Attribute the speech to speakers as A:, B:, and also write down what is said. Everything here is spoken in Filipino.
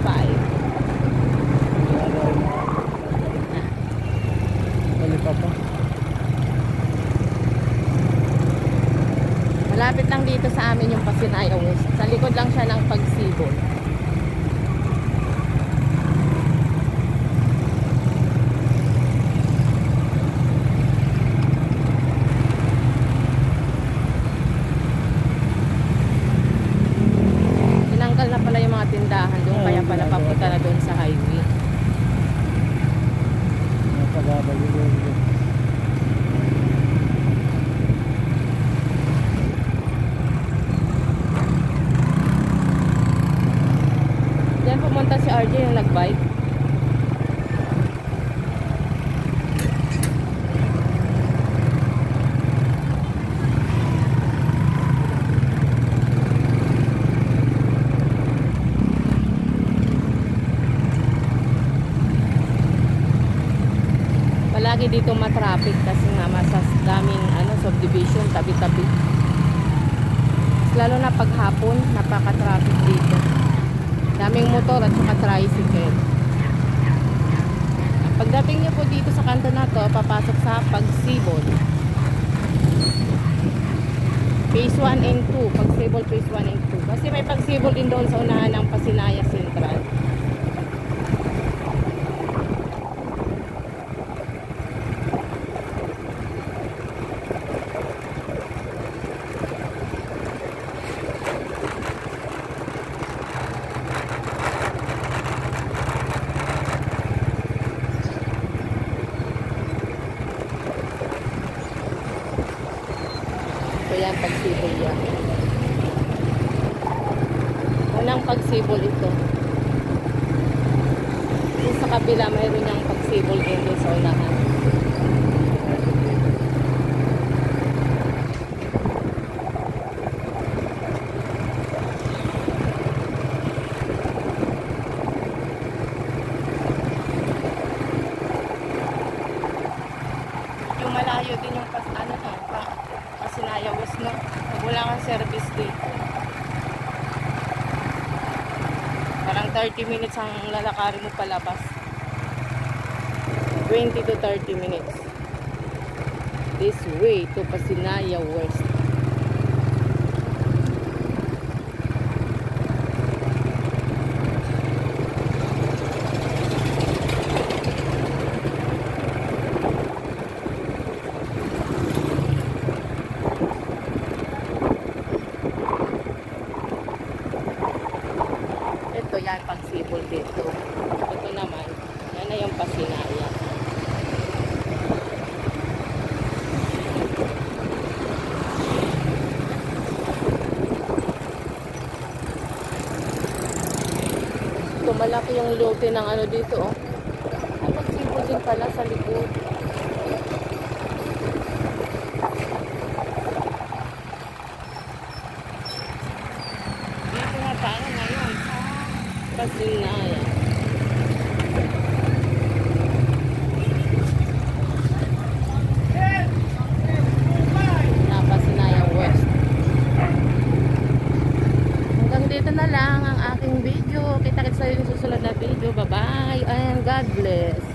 A: 5.
B: Balipa pa.
A: Malapit lang dito sa amin yung Pasinaya West. Sa likod lang siya ng Pagsibol. Tinanggal na pala yung mga tindahan doon, kaya pala papunta na doon sa highway.
B: Napagabalik.
A: Diyan pumunta si RJ yung nagbike. Palagi dito matraffic kasi nga masas daming subdivision tabi-tabi. Lalo na paghapon, napaka-traffic dito. Daming motor at saka tricycle. Pagdating niyo po dito sa kanto na to, papasok sa Pagsibol. Phase 1 and 2. Pagsibol Phase 1 and 2. Kasi may Pagsibol din doon sa unahan ng Pasinaya Central. Yan, Pagsibol yan. Unang Pagsibol ito. Yung sa kabila, mayroon yung Pagsibol din doon sa unahan. Yung malayo din yung Pasinaya West, no? Wala kang service dito. Parang 30 minutes ang lalakarin mo palabas. 20 to 30 minutes. This way to Pasinaya West. Ito yan, Pagsibol dito. Ito naman, yan na yung Pasinaya. Ito, malaki yung lote ng dito, oh. Ay, Pagsibol din pala sa likod. Dito nga tayo ngayon sa Pasinaya. Pasinaya West. Hanggang dito na lang ang aking video. Kita-kits sa susunod na video. Bye-bye and God bless.